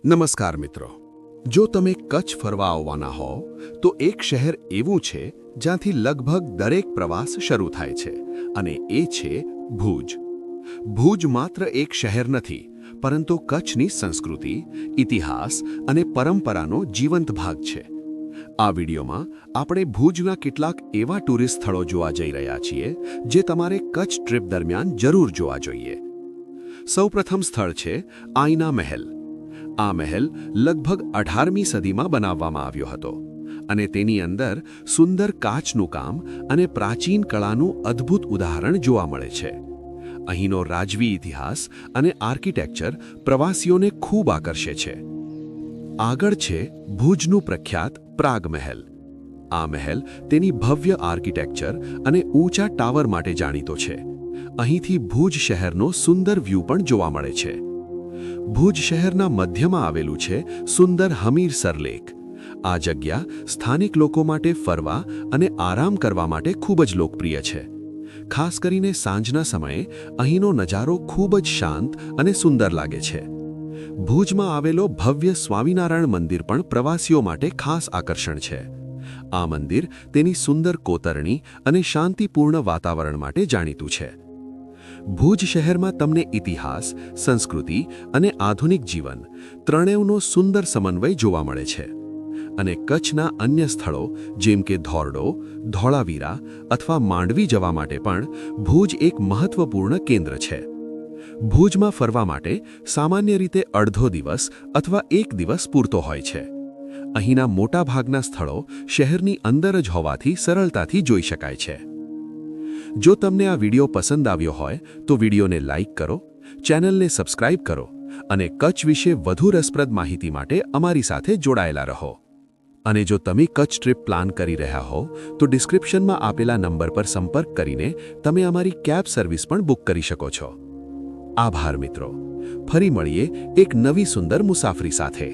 નમસ્કાર મિત્રો, જો તમે કચ્છ ફરવા આવવાના હો તો એક શહેર એવું છે જ્યાંથી લગભગ દરેક પ્રવાસ શરૂ થાય છે અને એ છે ભુજ. ભુજ માત્ર એક શહેર નથી, પરંતુ કચ્છની સંસ્કૃતિ, ઇતિહાસ અને પરંપરાનો જીવંત ભાગ છે. આ વિડીયોમાં આપણે ભુજના કેટલાક એવા ટુરિસ્ટ સ્થળો જોવા જઈ રહ્યા છીએ જે તમારે કચ્છ ટ્રીપ દરમિયાન જરૂર જોવા જોઈએ. સૌપ્રથમ સ્થળ છે આઈના મહેલ. આ મહેલ લગભગ 18મી સદીમાં બનાવવામાં આવ્યો હતો અને તેની અંદર સુંદર કાચનું કામ અને પ્રાચીન કળાનું અદ્ભુત ઉદાહરણ જોવા મળે છે. અહીંનો રાજવી ઇતિહાસ અને આર્કિટેક્ચર પ્રવાસીઓને ખૂબ આકર્ષે છે. આગળ છે ભુજનું પ્રખ્યાત પ્રાગ મહેલ. આ મહેલ તેની ભવ્ય આર્કિટેક્ચર અને ઊંચા ટાવર માટે જાણીતો છે. અહીંથી ભુજ શહેરનો સુંદર વ્યૂ પણ જોવા મળે છે. ભુજ શહેરના મધ્યમાં આવેલું છે સુંદર હમીરસર લેક. આ જગ્યા સ્થાનિક લોકો માટે ફરવા અને આરામ કરવા માટે ખૂબ જ લોકપ્રિય છે. ખાસ કરીને સાંજના સમયે અહીંનો નજારો ખૂબ જ શાંત અને સુંદર લાગે છે. ભુજમાં આવેલો ભવ્ય સ્વામિનારાયણ મંદિર પણ પ્રવાસીઓ માટે ખાસ આકર્ષણ છે. આ મંદિર તેની સુંદર કોતરણી અને શાંતિપૂર્ણ વાતાવરણ માટે જાણીતું છે. ભુજ શહેરમાં તમને ઇતિહાસ, સંસ્કૃતિ અને આધુનિક જીવન ત્રણેયનો સુંદર સમન્વય જોવા મળે છે. અને કચ્છના અન્ય સ્થળો જેમ કે ધોરડો, ધોળાવીરા અથવા માંડવી જવા માટે પણ ભુજ એક મહત્વપૂર્ણ કેન્દ્ર છે. ભુજમાં ફરવા માટે સામાન્ય રીતે અડધો દિવસ અથવા એક દિવસ પૂરતો હોય છે. અહીંના મોટાભાગના સ્થળો શહેરની અંદર જ હોવાથી સરળતાથી જોઈ શકાય છે. જો તમને આ વિડીયો પસંદ આવ્યો હોય તો વિડીયોને લાઇક કરો, ચેનલને સબસ્ક્રાઇબ કરો અને કચ્છ વિશે વધુ રસપ્રદ માહિતી માટે અમારી સાથે જોડાયેલા રહો. અને જો તમે કચ્છ ટ્રીપ પ્લાન કરી રહ્યા હો તો ડિસ્ક્રિપ્શનમાં આપેલા નંબર પર સંપર્ક કરીને તમે અમારી કેબ સર્વિસ પણ બુક કરી શકો છો. આભાર મિત્રો. ફરી મળીએ એક નવી સુંદર મુસાફરી સાથે.